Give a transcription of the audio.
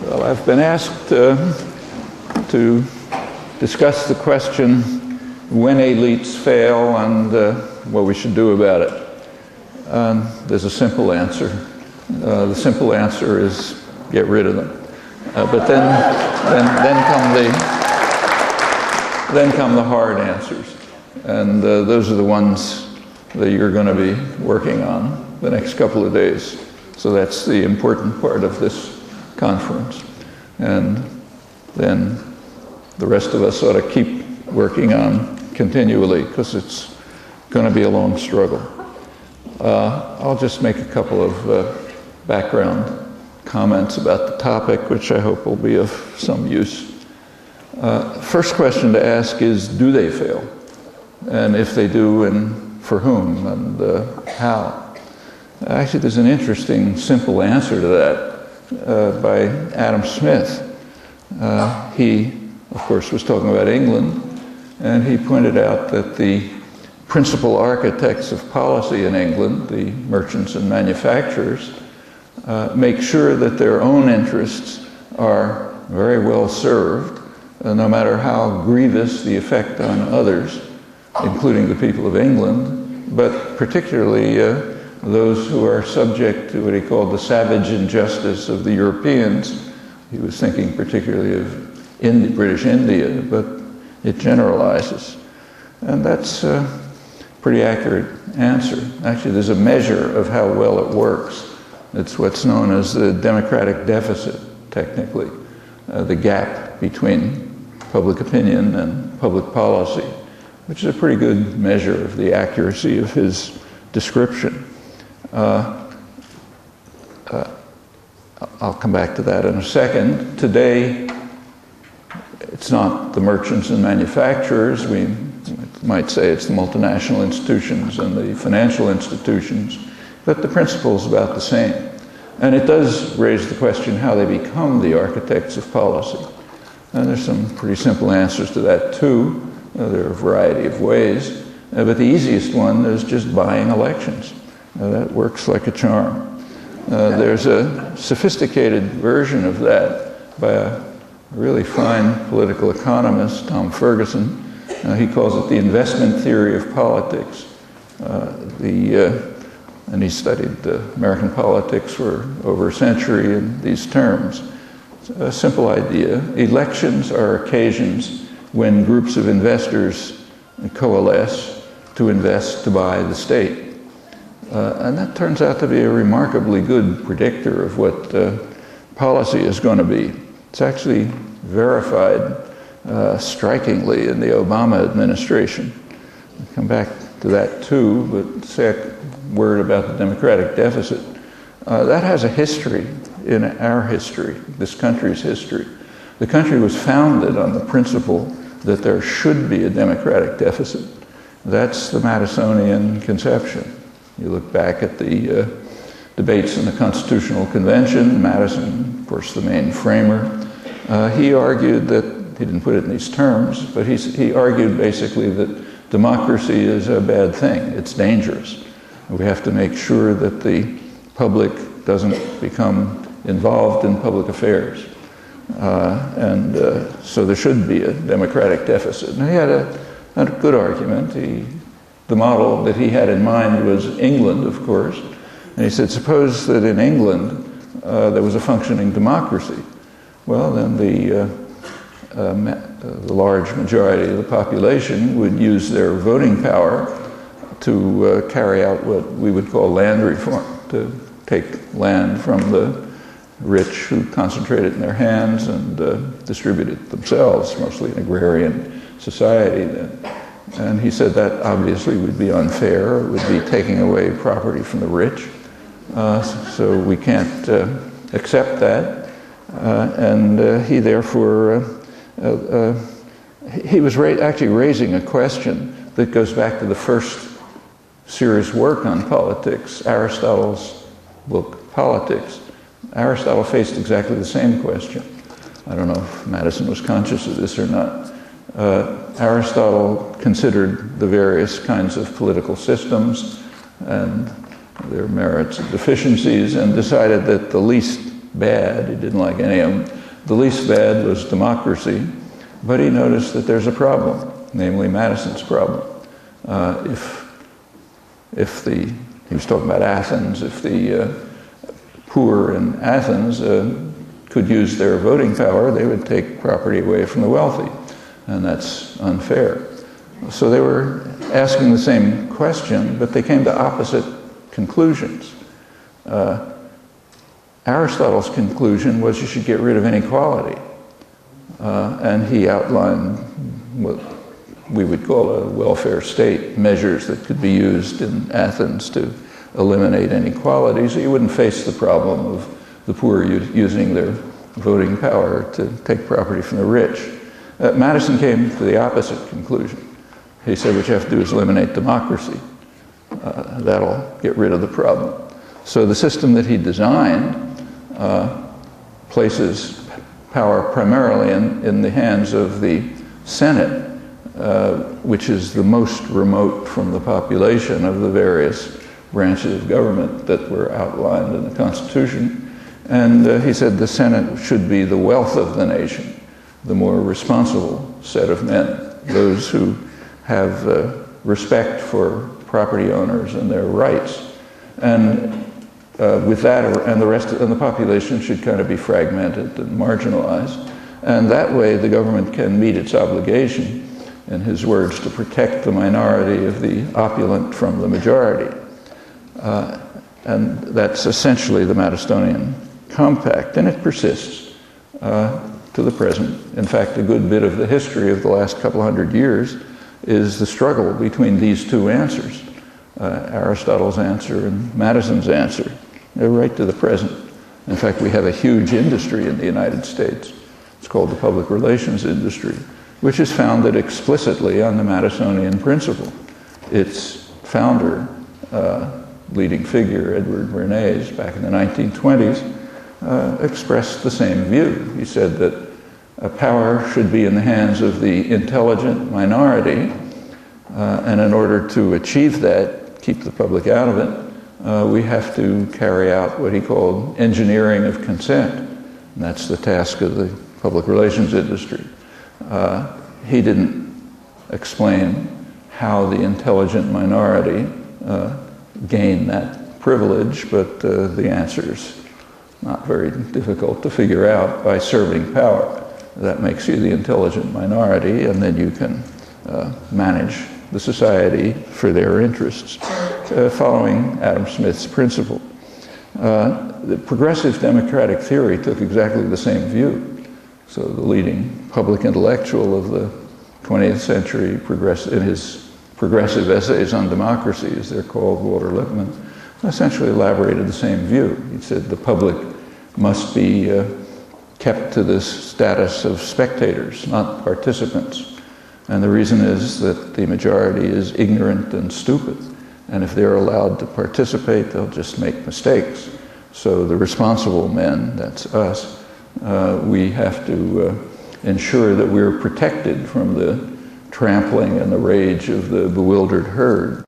Well, I've been asked to discuss the question when elites fail and what we should do about it. There's a simple answer. The simple answer is get rid of them. But then come the hard answers, and those are the ones that you're going to be working on the next couple of days. So that's the important part of this conference. And then the rest of us ought to keep working on continually, because it's going to be a long struggle. I'll just make a couple of background comments about the topic, which I hope will be of some use. First question to ask is, do they fail? And if they do, and for whom, and how? Actually, there's an interesting, simple answer to that by Adam Smith. He, of course, was talking about England, and he pointed out that the principal architects of policy in England, the merchants and manufacturers, make sure that their own interests are very well served, no matter how grievous the effect on others, including the people of England, but particularly those who are subject to what he called the savage injustice of the Europeans. He was thinking particularly of British India, but it generalizes. And that's a pretty accurate answer. Actually, there's a measure of how well it works. It's what's known as the democratic deficit, technically, the gap between public opinion and public policy, which is a pretty good measure of the accuracy of his description. I'll come back to that in a second. Today, it's not the merchants and manufacturers. We might say it's the multinational institutions and the financial institutions, but the principle is about the same. And it does raise the question how they become the architects of policy. And there's some pretty simple answers to that too. There are a variety of ways, but the easiest one is just buying elections. That works like a charm. There's a sophisticated version of that by a really fine political economist, Tom Ferguson. He calls it the investment theory of politics. And he studied American politics for over a century in these terms. It's a simple idea. Elections are occasions when groups of investors coalesce to invest to buy the state. And that turns out to be a remarkably good predictor of what policy is going to be. It's actually verified strikingly in the Obama administration. I'll come back to that too, but say a word about the democratic deficit. That has a history in our history, this country's history. The country was founded on the principle that there should be a democratic deficit. That's the Madisonian conception. You look back at the debates in the Constitutional Convention, Madison, of course, the main framer, he argued that, he didn't put it in these terms, but he argued basically that democracy is a bad thing, it's dangerous. We have to make sure that the public doesn't become involved in public affairs. So there should be a democratic deficit. And he had a good argument. The model that he had in mind was England, of course. And he said, suppose that in England there was a functioning democracy. Well, then the large majority of the population would use their voting power to carry out what we would call land reform, to take land from the rich who concentrate it in their hands and distribute it themselves, mostly an agrarian society then. And he said that obviously would be unfair. It would be taking away property from the rich. So we can't accept that. And he therefore, he was actually raising a question that goes back to the first serious work on politics, Aristotle's book, Politics. Aristotle faced exactly the same question. I don't know if Madison was conscious of this or not. Aristotle considered the various kinds of political systems and their merits and deficiencies, and decided that the least bad. He didn't like any of them. The least bad was democracy, but he noticed that there's a problem, namely Madison's problem. He was talking about Athens, if the poor in Athens could use their voting power, they would take property away from the wealthy, and that's unfair. So they were asking the same question, but they came to opposite conclusions. Aristotle's conclusion was you should get rid of inequality, and he outlined what we would call a welfare state, measures that could be used in Athens to eliminate inequality, so you wouldn't face the problem of the poor using their voting power to take property from the rich. Madison came to the opposite conclusion. He said what you have to do is eliminate democracy. That'll get rid of the problem. So the system that he designed places power primarily in the hands of the Senate, which is the most remote from the population of the various branches of government that were outlined in the Constitution. And he said the Senate should be the wealth of the nation, the more responsible set of men, those who have respect for property owners and their rights. And with that, and the population should kind of be fragmented and marginalized. And that way the government can meet its obligation, in his words, to protect the minority of the opulent from the majority. And that's essentially the Mad Estonian Compact, and it persists to the present. In fact, a good bit of the history of the last couple hundred years is the struggle between these two answers, Aristotle's answer and Madison's answer. They're right to the present. In fact, we have a huge industry in the United States. It's called the public relations industry, which is founded explicitly on the Madisonian principle. Its founder, leading figure, Edward Bernays, back in the 1920s, expressed the same view. He said that power should be in the hands of the intelligent minority, and in order to achieve that, keep the public out of it, we have to carry out what he called engineering of consent. And that's the task of the public relations industry. He didn't explain how the intelligent minority gain that privilege, but the answer is not very difficult to figure out. By serving power, that makes you the intelligent minority, and then you can manage the society for their interests, following Adam Smith's principle. The progressive democratic theory took exactly the same view. So the leading public intellectual of the 20th century, in his progressive essays on democracy, as they're called, Walter Lippman, essentially elaborated the same view. He said the public must be kept to this status of spectators, not participants. And the reason is that the majority is ignorant and stupid. And if they're allowed to participate, they'll just make mistakes. So the responsible men, that's us, we have to ensure that we're protected from the trampling and the rage of the bewildered herd.